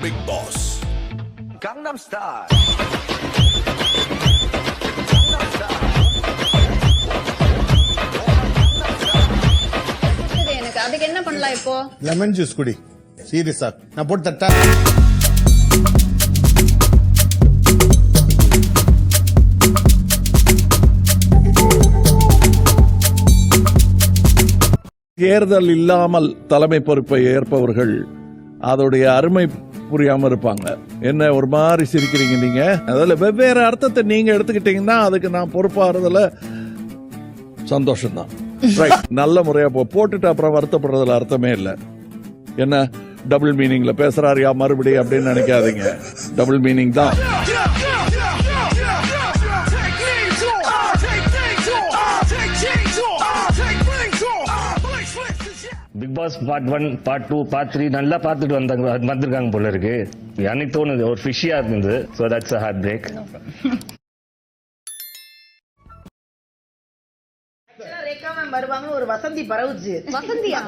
Big Boss. Gangnam Style. எனக்கு அதுக்கு என்ன பண்ணலாம் இப்போ? லெமன் ஜூஸ் குடி. சீரியஸா நான் போட்டு தட்டா? தேர்தல் இல்லாமல் தலைமை பொறுப்பை ஏற்பவர்கள் அதோடைய அருமை புரியாம இருப்பாங்க. என்ன ஒரு மாதிரி சிரிக்கிறீங்க நீங்க? அதுல வெவ்வேறு அர்த்தத்தை நீங்க எடுத்துக்கிட்டீங்கன்னா அதுக்கு நான் பொறுப்பாகிறதுல சந்தோஷம்தான். நல்ல முறையா போட்டுட்டு அப்புறம் வருத்தப்படுறதுல அர்த்தமே இல்லை. என்ன டபுள் மீனிங்ல பேசுறாரியா மறுபடியும் அப்படின்னு நினைக்காதீங்க. டபுள் மீனிங் தான். Bigg Boss part 1 part 2 part 3 நல்லா பார்த்துட்டு வந்திருக்காங்க போல இருக்கு. எனக்கு தோணுது ஒரு ஃபிஷியா இருந்தது. So that's a heartbreak. Rekha ma'am வருவாங்க, ஒரு Vasanthi பரவுச்சு. வசந்தியா?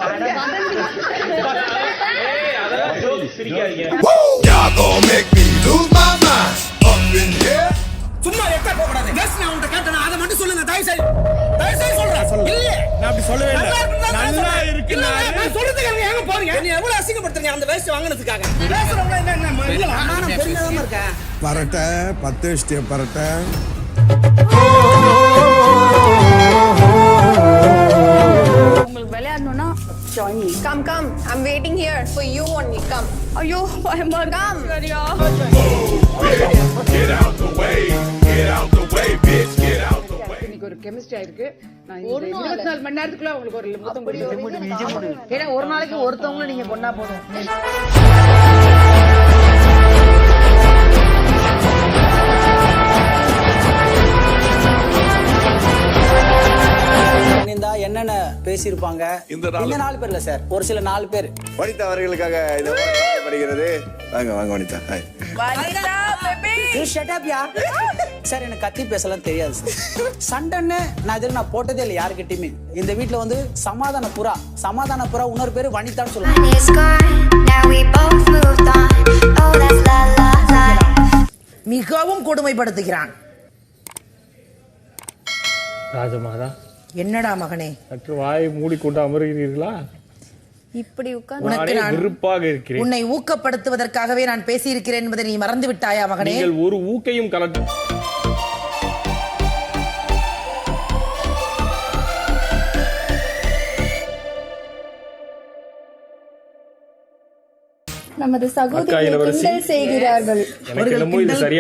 Y'all gon' make me lose my mind up in here. சும்மா எட்ட போக கூடாது. ஜஸ்ட் நான் உன்கிட்ட கேட்டேனா அத மட்டும் சொல்லுங்க. தயவு செய்து சொல்றேன். இல்ல நான் அப்படி சொல்லவே இல்ல. நல்லா இருக்கு. நான் சொல்றதுக்கு எங்க போறீங்க? நீ எவ்வளவு அசிங்கப்படுத்துறீங்க அந்த வேஸ்ட் வாங்குனதுக்காக. பேசுறவங்க என்ன இல்ல நான் தெரியாம இருக்கேன். பரட்ட 10 ஸ்டே பரட்ட. உங்களுக்கு விளையாடணும்னா join me. Come. I'm waiting here for you only. Come. ஐயோ பயமா Come. சரியா? Get out the way. Get out the way, bitch. Get out the way. இன்னைக்கு ஒரு கெமிஸ்ட்ரி ஆயிருக்கு. நான் இந்த 24 மணி நேரத்துக்குள்ள உங்களுக்கு ஒரு முத்தம் கொடுக்கிறேன். ஏன்னா ஒரு நாளைக்கு ஒருத்தவங்க நீங்க கொண்டா போதும். என்னென்ன பேசியிருப்பாங்க இந்த 4 பேர்ல சார், ஒரு சில 4 பேர். வனிதா அவர்களுக்காக இந்த வருகிறது. வாங்க Vanitha. Hi. Vanilla, baby. You shut up yeah. Sir எனக்கு கத்தி பேசலாம் தெரியாது சார். சண்டைன்னு நான் போட்டதே இல்லை யாருக்கிட்டையுமே. இந்த வீட்டுல வந்து சமாதான புறா இன்னொரு பேரு வனிதான்னு சொல்லுவாங்க. மிகவும் கொடுமைப்படுத்துகிறான். ராஜமாதா, என்னடா மகனே, சற்று வாயை மூடிக்கொண்டு அமர்கிறீர்களா? இப்படி உட்கார்ந்து விருப்பாக இருக்கிறேன். உன்னை ஊக்கப்படுத்துவதற்காகவே நான் பேசியிருக்கிறேன் என்பதை நீ மறந்து விட்டாயா மகனே? நீங்கள் ஒரு ஊக்கையும் கலந்து நமது சகோதரியை கிண்டல் செய்கிறார்கள்.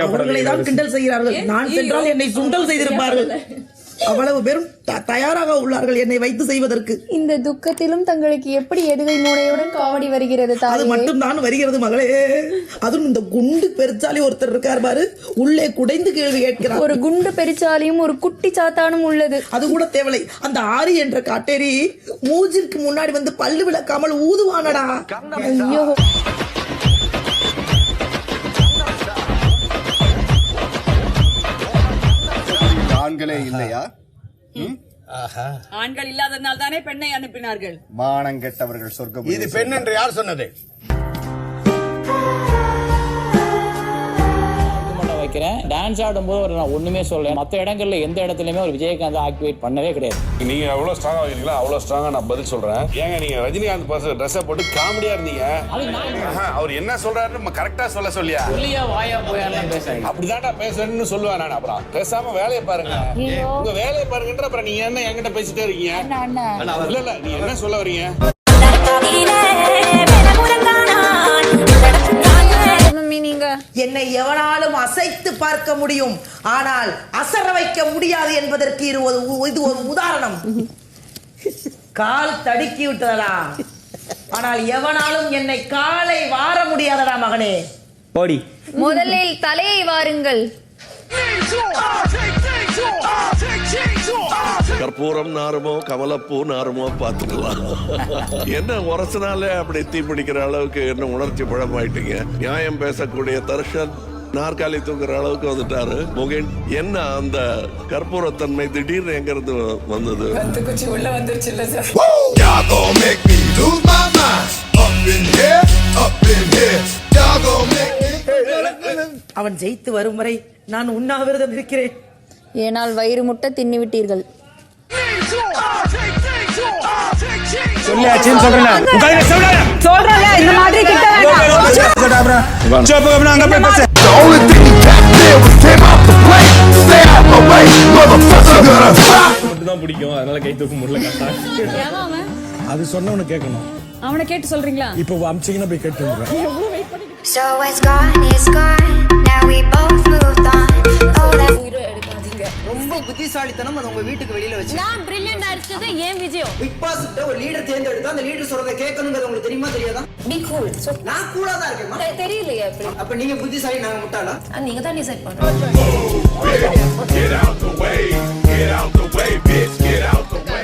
அவர்களை தான் கிண்டல் செய்கிறார்கள். நான் சென்றால் என்னை சுண்டல் செய்திருப்பார்கள். அவ்வளவு பேரும் தயாராக உள்ளார்கள் என்னை வைத்து செய்வதற்கு. இந்த துக்கத்திலும் தங்களுக்கு எப்படி எதுகை மூளையுடன் காவடி வருகிறது? அது மட்டும் தான் வருகிறது மகளே. அதுவும் இந்த குண்டு பெருச்சாலி ஒருத்தர் இருக்கார் பாரு, உள்ளே குடைந்து கேள்வி கேட்கிறார். ஒரு குண்டு பெருச்சாலியும் ஒரு குட்டி சாத்தானும் உள்ளது. அது கூட தேவலை. அந்த ஆரி என்ற காட்டேரி மூஞ்சிற்கு முன்னாடி வந்து பல்லு விளக்காமல் ஊதுவானடா. ஐயோ, ஆண்களே இல்லையா? ஆண்கள் இல்லாததனால தானே பெண்ணை அனுப்பினார்கள். மானம் கெட்டவர்கள் சொர்க்கம். இது பெண் என்று யார் சொன்னது? வைக்கிறேன். டான்ஸ் ஆடும்போது நான் ஒண்ணுமே சொல்ல. மற்ற இடங்கள்ல எந்த இடத்துலயுமே ஒரு விஜயகாந்த் ஆக்டிவேட் பண்ணவே கிடையாது. நீங்க எவ்வளவு ஸ்ட்ராங்கா இருக்கீங்களா அவ்வளவு ஸ்ட்ராங்கா நான் பதில் சொல்றேன். ஏங்க நீங்க ரஜினிகாந்த் பர்சன் ட்ரெஸ் போட்டு காமெடியா இருந்தீங்க. அவர் என்ன சொல்றாருன்னு கரெக்டா சொல்லியா? உள்ளியா வாயா போயாலாம் பேசுறீங்க. அப்படிதான்டா பேசுறேன்னு சொல்லுவேன் நான். அப்புறம் பேசாம வேலையை பாருங்க. உங்க வேலையை பாருங்கன்ற அப்புறம் நீங்க என்ன என்கிட்ட பேசிட்டே இருக்கீங்க? இல்ல நீ என்ன சொல்ல வரீங்க? என்னை எவனாலும் அசைத்து பார்க்க முடியும், ஆனால் அசர வைக்க முடியாது என்பதற்கு இது ஒரு உதாரணம். கால் தடுக்கி விட்டதடா, ஆனால் எவனாலும் என்னை காலை வார முடியாதடா மகனே. போடி. முதலில் தலையை வாருங்கள். கற்பூரம் நாருமோ கமலப்பூ நாருமோ பாத்துக்கலாம். என்ன உரசனாலே அப்படி தீ பிடிக்கிற அளவுக்கு என்ன உணர்ச்சி பழமாயிட்டீங்க. நியாயம் பேசக்கூடிய தர்ஷன் நாற்காலி தூக்குற அளவுக்கு வந்துட்டாரு. முகேன் என்ன அந்த கற்பூரத்தன்மை திடீர்னு எங்க இருந்து வந்தது? உள்ள வந்துருச்சுல்ல sir. Y'all gon' make me lose my mind up in here. Y'all gon' அவன் ஜெயித்து வரும் வரை நான் உண்ணாவிரதம் இருக்கிறேன். ஏனால் வயிறு முட்டை தின்னு விட்டீர்கள். சொல்றல இந்த மாதிரி கிட்ட மட்டும்தான் பிடிக்கும், அதனால கை தூக்க முடியல. அது சொன்னவனு கேட்கணும். அவனை கேட்டு சொல்றீங்களா? இப்போ அமிச்சிங்கன்னா போய் கேட்டு வந்துடுறேன். So it's gone, now we both moved on. Oh, that ரொம்ப புத்திசாலித்தனம் அது உங்க வீட்டுக்கு வெளியில வச்சு. நான் பிரில்லியன்ட் அடிச்சது ஏன் விஜயம்? பிக் பாஸ் கிட்ட ஒரு லீடர் தேர்ந்தெடுத்தா அந்த லீடர் சொல்றத கேட்கணும்ங்கிறது உங்களுக்கு தெரியுமா தெரியாதா? Be cool. நான் கூலா தான் இருக்கேன். தெரியலையே அப்படி. அப்ப நீங்க புத்திசாலி நாங்க முட்டாளா? நீங்க தான் டிசைட் பண்ணுங்க. Get out the way, get out the way, bitch, get out the way.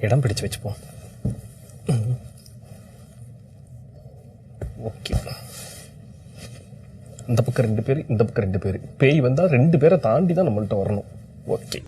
இடம் பிடிச்சு வச்சுப்போம். ஓகே, இந்த பக்கம் 2 பேர், இந்த பக்கம் 2 பேர். பேய் வந்தா 2 பேரை தாண்டி தான் நம்மள்ட்ட வரணும். ஓகே.